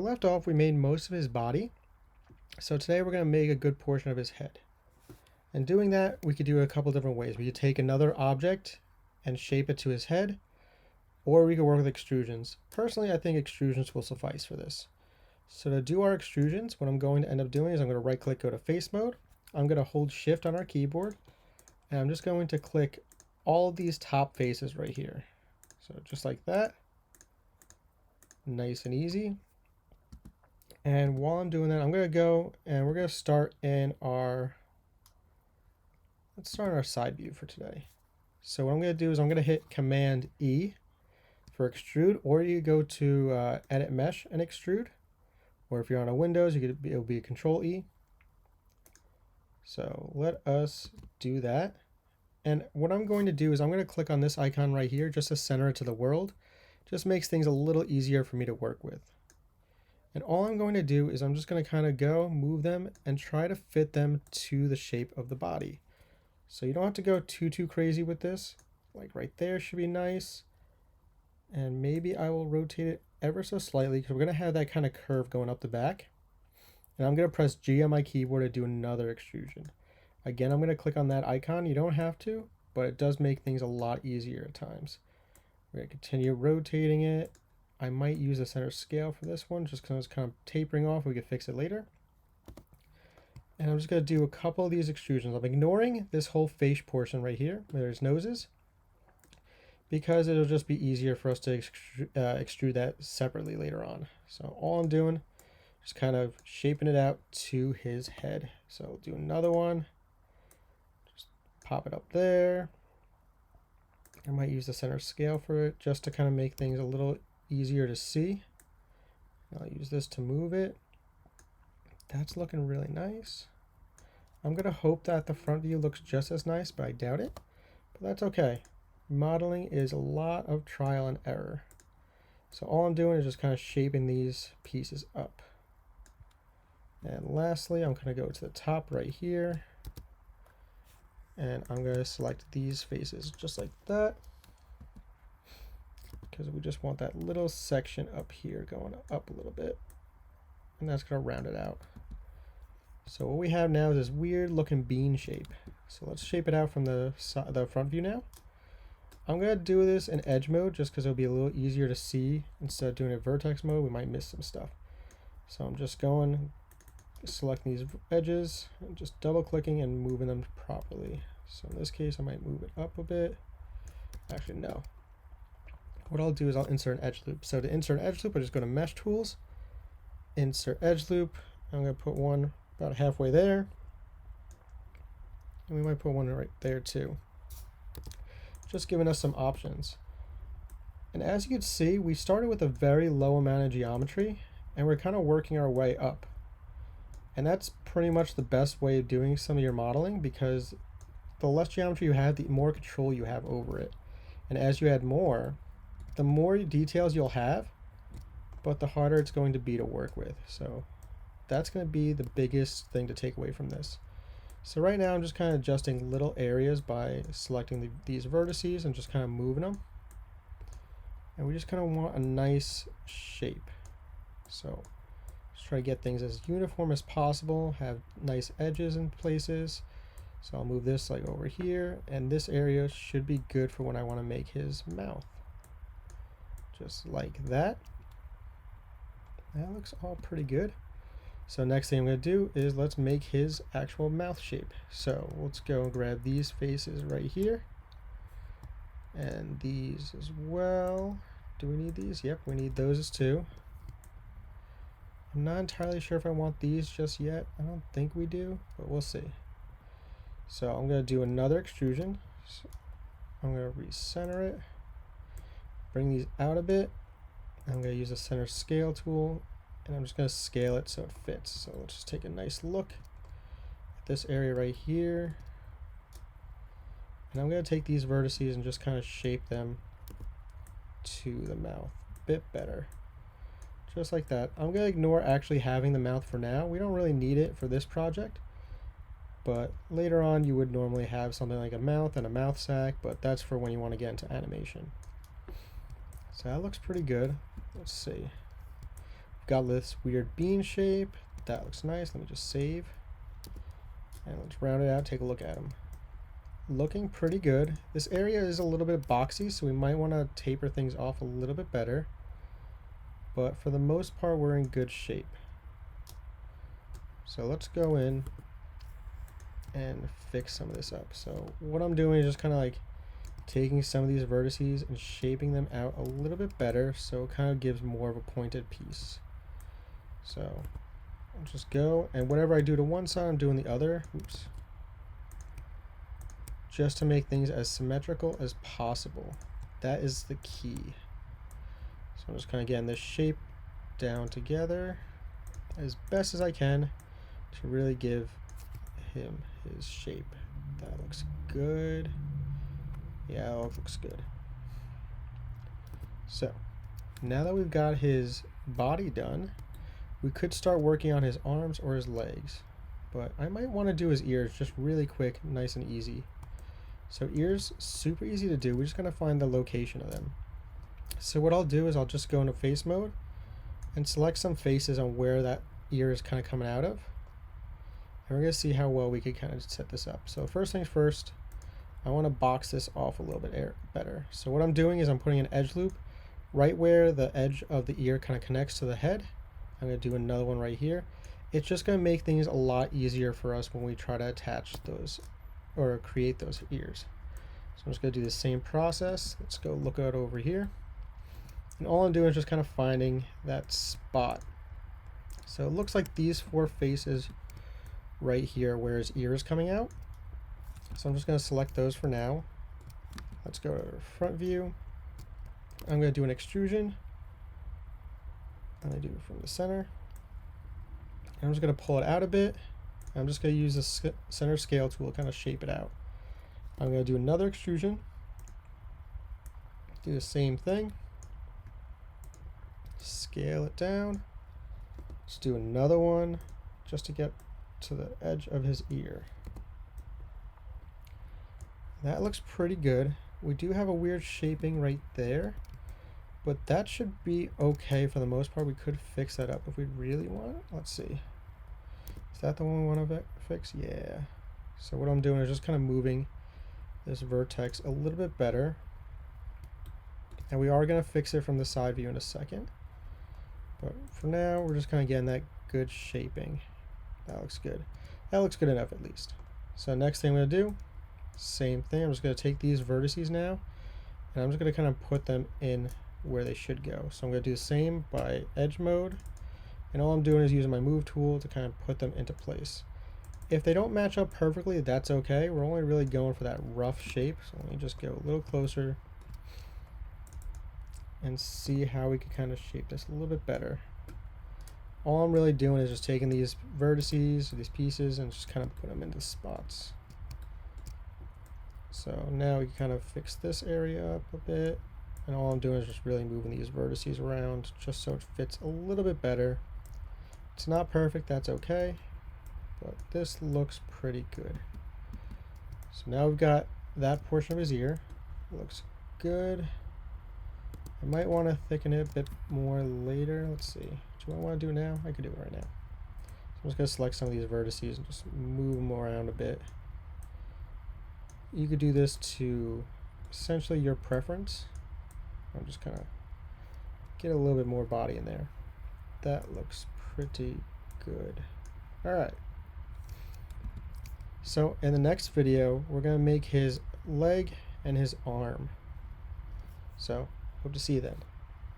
Left off, we made most of his body. So today we're going to make a good portion of his head. And doing that, we could do it a couple different ways. We could take another object and shape it to his head, or we could work with extrusions. Personally, I think extrusions will suffice for this. So to do our extrusions, what I'm going to end up doing is I'm going to right click, go to face mode. I'm going to hold shift on our keyboard, and I'm just going to click all these top faces right here. So just like that. Nice and easy. And while I'm doing that, I'm going to go and we're going to start in our, let's start in our side view for today. So what I'm going to do is I'm going to hit Command E for extrude, or you go to edit mesh and extrude, or if you're on a Windows, it'll be Control E. So let us do that. And what I'm going to do is I'm going to click on this icon right here just to center it to the world. Just makes things a little easier for me to work with. And all I'm going to do is I'm just going to kind of go move them and try to fit them to the shape of the body. So you don't have to go too crazy with this. Like right there should be nice. And maybe I will rotate it ever so slightly because we're going to have that kind of curve going up the back. And I'm going to press G on my keyboard to do another extrusion. Again, I'm going to click on that icon. You don't have to, but it does make things a lot easier at times. We're going to continue rotating it. I might use a center scale for this one just because it's kind of tapering off. We could fix it later. And I'm just going to do a couple of these extrusions. I'm ignoring this whole face portion right here where there's noses because it'll just be easier for us to extrude that separately later on. So all I'm doing is kind of shaping it out to his head. So we'll do another one. Just pop it up there. I might use the center scale for it just to kind of make things a little easier to see. I'll use this to move it. That's looking really nice. I'm going to hope that the front view looks just as nice, but I doubt it. But that's okay. Modeling is a lot of trial and error. So all I'm doing is just kind of shaping these pieces up. And lastly, I'm going to go to the top right here. And I'm going to select these faces just like that, because we just want that little section up here going up a little bit, and that's going to round it out. So what we have now is this weird looking bean shape. So let's shape it out from the front view now. I'm going to do this in edge mode just because it'll be a little easier to see. Instead of doing it vertex mode, we might miss some stuff. So I'm just going, selecting these edges, and just double clicking and moving them properly. So in this case, I might move it up a bit. Actually, no. What I'll do is I'll insert an edge loop. So to insert an edge loop, I just go to Mesh Tools, insert edge loop. I'm going to put one about halfway there. And we might put one right there too. Just giving us some options. And as you can see, we started with a very low amount of geometry, and we're kind of working our way up. And that's pretty much the best way of doing some of your modeling, because the less geometry you have, the more control you have over it. And as you add more, the more details you'll have, but the harder it's going to be to work with. So that's going to be the biggest thing to take away from this. So right now I'm just kind of adjusting little areas by selecting these vertices and just kind of moving them. And we just kind of want a nice shape. So just try to get things as uniform as possible, have nice edges in places. So I'll move this like over here, and this area should be good for when I want to make his mouth. Just like that. That looks all pretty good. So next thing I'm going to do is let's make his actual mouth shape. So let's go and grab these faces right here. And these as well. Do we need these? Yep, we need those too. I'm not entirely sure if I want these just yet. I don't think we do, but we'll see. So I'm going to do another extrusion. So I'm going to recenter it. Bring these out a bit. I'm going to use the center scale tool, and I'm just going to scale it so it fits. So let's just take a nice look at this area right here. And I'm going to take these vertices and just kind of shape them to the mouth a bit better. Just like that. I'm going to ignore actually having the mouth for now. We don't really need it for this project. But later on you would normally have something like a mouth and a mouth sac, but that's for when you want to get into animation. So that looks pretty good. Let's see. got this weird bean shape. That looks nice. Let me just save. And let's round it out, take a look at him. Looking pretty good. This area is a little bit boxy, so we might want to taper things off a little bit better. But for the most part, we're in good shape. So let's go in and fix some of this up. So what I'm doing is just kind of like taking some of these vertices and shaping them out a little bit better, so it kind of gives more of a pointed piece. So I'll just go, and whatever I do to one side, I'm doing the other. Oops. Just to make things as symmetrical as possible. That is the key. So I'm just kind of getting this shape down together as best as I can to really give him his shape. That looks good. Yeah, that looks good. So now that we've got his body done, we could start working on his arms or his legs. But I might want to do his ears just really quick, nice and easy. So ears, super easy to do. We're just going to find the location of them. So what I'll do is I'll just go into face mode and select some faces on where that ear is kind of coming out of. And we're going to see how well we could kind of set this up. So first things first, I want to box this off a little bit better. So what I'm doing is I'm putting an edge loop right where the edge of the ear kind of connects to the head. I'm going to do another one right here. It's just going to make things a lot easier for us when we try to attach those or create those ears. So I'm just going to do the same process. Let's go look out over here. And all I'm doing is just kind of finding that spot. So it looks like these four faces right here where his ear is coming out. So I'm just going to select those for now. Let's go to front view. I'm going to do an extrusion. I'm going to do it from the center. And I'm just going to pull it out a bit. I'm just going to use the center scale tool to kind of shape it out. I'm going to do another extrusion. Do the same thing. Scale it down. Let's do another one just to get to the edge of his ear. That looks pretty good. We do have a weird shaping right there, but that should be okay for the most part. We could fix that up if we really want. Let's see. Is that the one we want to fix? Yeah. So what I'm doing is just kind of moving this vertex a little bit better. And we are going to fix it from the side view in a second. But for now, we're just kind of getting that good shaping. That looks good. That looks good enough at least. So next thing I'm going to do, same thing. I'm just going to take these vertices now, and I'm just going to kind of put them in where they should go. So I'm going to do the same by edge mode. And all I'm doing is using my move tool to kind of put them into place. If they don't match up perfectly, that's okay. We're only really going for that rough shape. So let me just go a little closer and see how we can kind of shape this a little bit better. All I'm really doing is just taking these vertices, these pieces, and just kind of put them into spots. So now we can kind of fix this area up a bit. And all I'm doing is just really moving these vertices around just so it fits a little bit better. It's not perfect, that's okay, but this looks pretty good. So now we've got that portion of his ear. Looks good. I might want to thicken it a bit more later. Let's see. Do I want to do it now? I could do it right now. So I'm just going to select some of these vertices and just move them around a bit. You could do this to essentially your preference. I'm just kind of get a little bit more body in there. That looks pretty good. All right. So in the next video, we're going to make his leg and his arm. So hope to see you then.